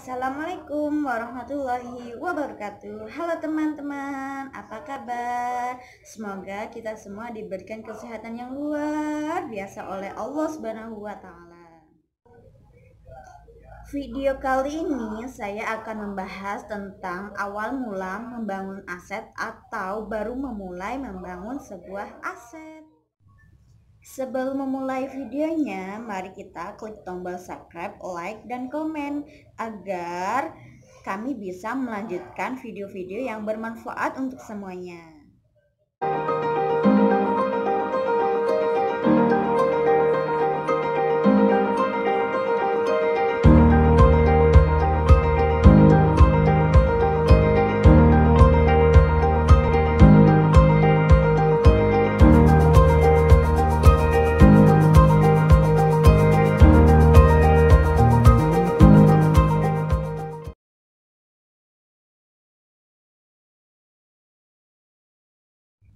Assalamualaikum warahmatullahi wabarakatuh. Halo teman-teman, apa kabar? Semoga kita semua diberikan kesehatan yang luar biasa oleh Allah Subhanahu wa taala. Video kali ini saya akan membahas tentang awal mula membangun aset atau baru memulai membangun sebuah aset. Sebelum memulai videonya, mari kita klik tombol subscribe, like, dan komen agar kami bisa melanjutkan video-video yang bermanfaat untuk semuanya.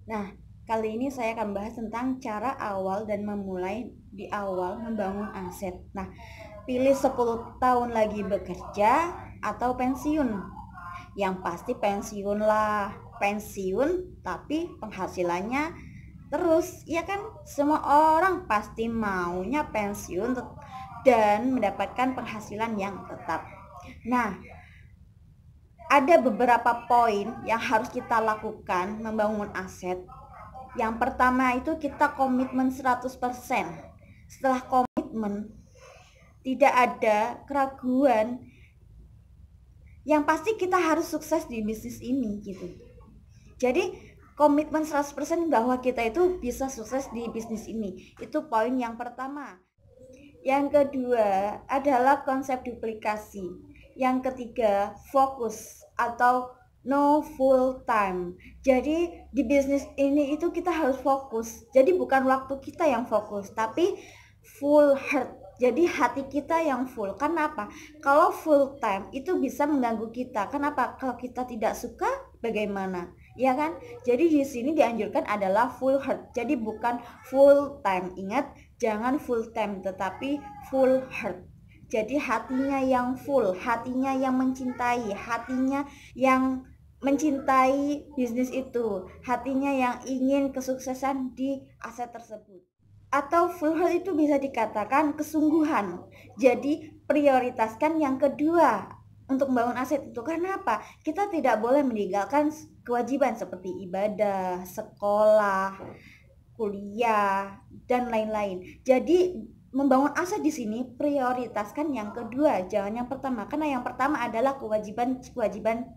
Nah, kali ini saya akan bahas tentang cara awal dan memulai di awal membangun aset. Nah, pilih 10 tahun lagi bekerja atau pensiun. Yang pasti pensiun lah, pensiun tapi penghasilannya terus, ya kan? Semua orang pasti maunya pensiun dan mendapatkan penghasilan yang tetap. Nah, ada beberapa poin yang harus kita lakukan membangun aset. Yang pertama itu kita komitmen 100%. Setelah komitmen, tidak ada keraguan. Yang pasti kita harus sukses di bisnis ini gitu. Jadi komitmen 100% bahwa kita itu bisa sukses di bisnis ini. Itu poin yang pertama. Yang kedua adalah konsep duplikasi. Yang ketiga, fokus atau no full time. Jadi di bisnis ini itu kita harus fokus. Jadi bukan waktu kita yang fokus, tapi full heart. Jadi hati kita yang full. Kenapa? Kalau full time itu bisa mengganggu kita. Kenapa? Kalau kita tidak suka, bagaimana? Ya kan? Jadi di sini dianjurkan adalah full heart. Jadi bukan full time. Ingat, jangan full time tetapi full heart. Jadi hatinya yang full, hatinya yang mencintai, hatinya yang mencintai bisnis itu, hatinya yang ingin kesuksesan di aset tersebut. Atau full heart itu bisa dikatakan kesungguhan. Jadi prioritaskan yang kedua untuk membangun aset itu. Karena apa? Kita tidak boleh meninggalkan kewajiban seperti ibadah, sekolah, kuliah, dan lain-lain. Jadi membangun aset di sini prioritaskan yang kedua, jangan yang pertama. Karena yang pertama adalah kewajiban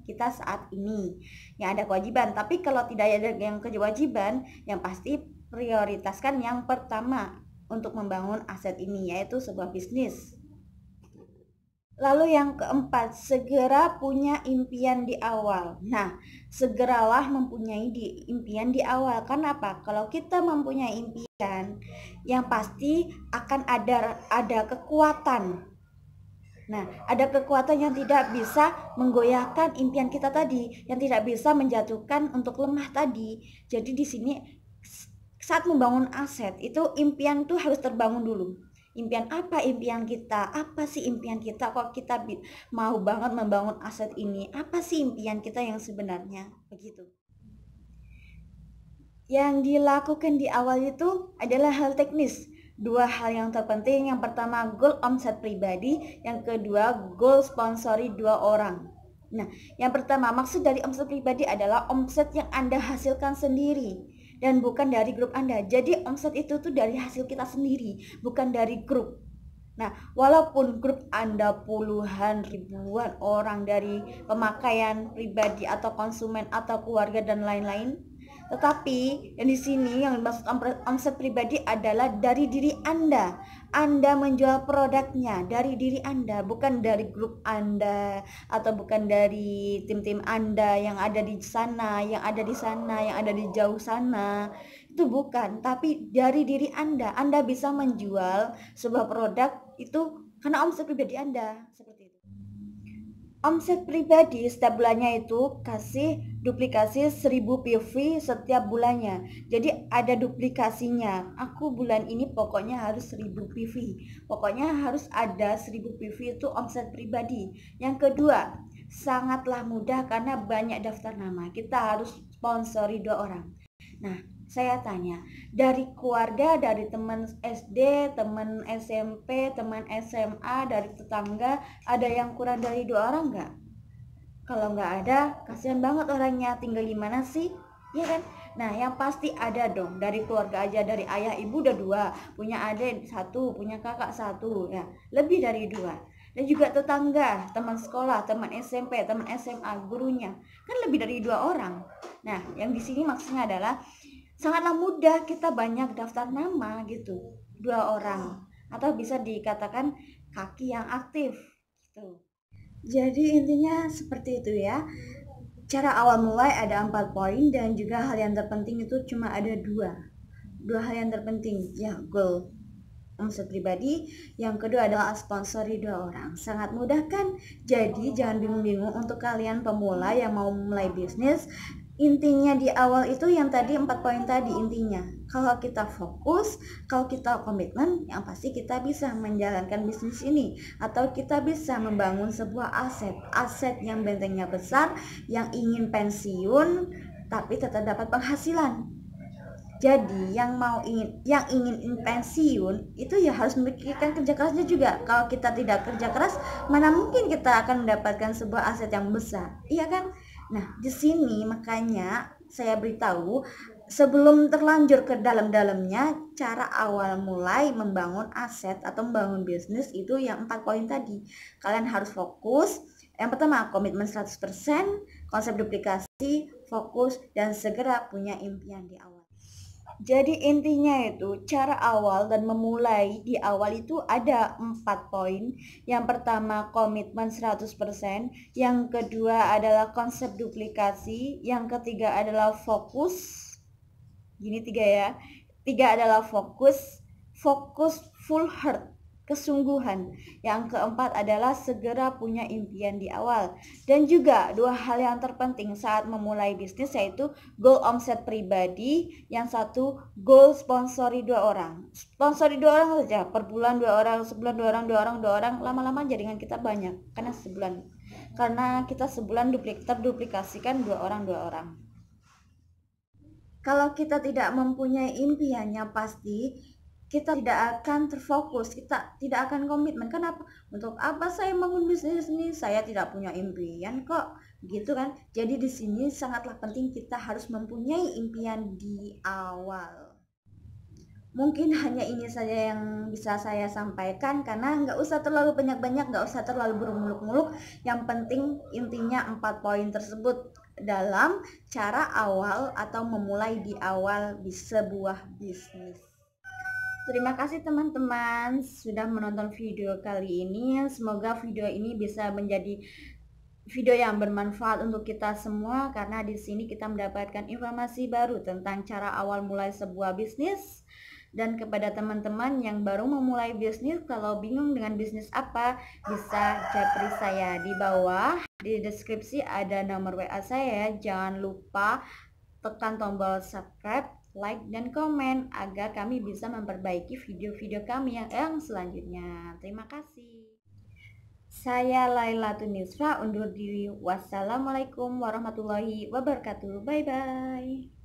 kita saat ini. Yang ada kewajiban, tapi kalau tidak ada yang kewajiban, yang pasti prioritaskan yang pertama untuk membangun aset ini, yaitu sebuah bisnis. Lalu yang keempat, segera punya impian di awal. Nah, segeralah mempunyai impian di awal. Kenapa? Kalau kita mempunyai impian, yang pasti akan ada kekuatan. Nah, ada kekuatan yang tidak bisa menggoyahkan impian kita tadi, yang tidak bisa menjatuhkan untuk lemah tadi. Jadi di sini saat membangun aset itu impian tuh harus terbangun dulu. Impian apa impian kita? Apa sih impian kita? Kok kita mau banget membangun aset ini? Apa sih impian kita yang sebenarnya? Begitu. Yang dilakukan di awal itu adalah hal teknis. Dua hal yang terpenting. Yang pertama goal omset pribadi, yang kedua goal sponsori 2 orang. Nah, yang pertama maksud dari omset pribadi adalah omset yang Anda hasilkan sendiri dan bukan dari grup Anda. Jadi omset itu tuh dari hasil kita sendiri, bukan dari grup. Nah, walaupun grup Anda puluhan, ribuan orang dari pemakaian pribadi atau konsumen atau keluarga dan lain-lain, tetapi yang di sini yang dimaksud omset pribadi adalah dari diri Anda. Anda menjual produknya dari diri Anda, bukan dari grup Anda atau bukan dari tim-tim Anda yang ada di sana, yang ada di sana, yang ada di jauh sana. Itu bukan, tapi dari diri Anda. Anda bisa menjual sebuah produk itu karena omset pribadi Anda, seperti itu. Omset pribadi setiap bulannya itu kasih duplikasi 1000 PV setiap bulannya. Jadi ada duplikasinya. Aku bulan ini pokoknya harus 1000 PV. Pokoknya harus ada 1000 PV itu omset pribadi. Yang kedua, sangatlah mudah karena banyak daftar nama. Kita harus sponsori 2 orang. Nah, saya tanya, dari keluarga, dari teman SD, teman SMP, teman SMA, dari tetangga, ada yang kurang dari 2 orang nggak? Kalau nggak ada, kasihan banget orangnya, tinggal gimana sih? Ya kan? Nah, yang pasti ada dong, dari keluarga aja, dari ayah ibu udah 2, punya adik 1, punya kakak 1, ya, lebih dari 2. Dan juga tetangga, teman sekolah, teman SMP, teman SMA, gurunya, kan lebih dari 2 orang. Nah, yang di sini maksudnya adalah sangatlah mudah, kita banyak daftar nama gitu, 2 orang, atau bisa dikatakan kaki yang aktif gitu. Jadi intinya seperti itu ya. Cara awal mulai ada 4 poin, dan juga hal yang terpenting itu cuma ada dua hal yang terpenting ya, goal omset pribadi, yang kedua adalah sponsori 2 orang. Sangat mudah kan? Jadi jangan bingung-bingung untuk kalian pemula yang mau mulai bisnis. Intinya di awal itu yang tadi 4 poin tadi, intinya kalau kita fokus, kalau kita komitmen, yang pasti kita bisa menjalankan bisnis ini, atau kita bisa membangun sebuah aset yang bentengnya besar, yang ingin pensiun tapi tetap dapat penghasilan. Jadi yang ingin pensiun itu ya harus memikirkan kerja kerasnya juga. Kalau kita tidak kerja keras, mana mungkin kita akan mendapatkan sebuah aset yang besar, iya kan? Nah, di sini makanya saya beritahu, sebelum terlanjur ke dalam-dalamnya, cara awal mulai membangun aset atau membangun bisnis itu yang 4 poin tadi. Kalian harus fokus. Yang pertama, komitmen 100%, konsep duplikasi, fokus, dan segera punya impian di awal. Jadi intinya itu cara awal dan memulai di awal itu ada 4 poin. Yang pertama komitmen 100%, yang kedua adalah konsep duplikasi, yang ketiga adalah fokus. Gini 3 ya. 3 adalah fokus, fokus full heart, kesungguhan. Yang keempat adalah segera punya impian di awal. Dan juga 2 hal yang terpenting saat memulai bisnis, yaitu goal omset pribadi, yang satu goal sponsori 2 orang. Sponsori 2 orang saja, per bulan 2 orang, sebulan 2 orang, 2 orang, 2 orang, lama-lama jaringan kita banyak karena kita sebulan duplikasikan 2 orang, 2 orang. Kalau kita tidak mempunyai impiannya, pasti kita tidak akan terfokus, kita tidak akan komitmen. Kenapa? Untuk apa saya bangun bisnis ini? Saya tidak punya impian kok, gitu kan? Jadi di sini sangatlah penting kita harus mempunyai impian di awal. Mungkin hanya ini saja yang bisa saya sampaikan, karena nggak usah terlalu banyak-banyak, nggak usah terlalu bermuluk-muluk. Yang penting intinya 4 poin tersebut dalam cara awal atau memulai di awal di sebuah bisnis. Terima kasih teman-teman sudah menonton video kali ini. Semoga video ini bisa menjadi video yang bermanfaat untuk kita semua, karena di sini kita mendapatkan informasi baru tentang cara awal mulai sebuah bisnis. Dan kepada teman-teman yang baru memulai bisnis, kalau bingung dengan bisnis apa, bisa japri saya di bawah. Di deskripsi ada nomor WA saya. Jangan lupa tekan tombol subscribe, like, dan komen agar kami bisa memperbaiki video-video kami yang selanjutnya. Terima kasih. Saya Laila Tunisra undur diri. Wassalamualaikum warahmatullahi wabarakatuh. Bye bye.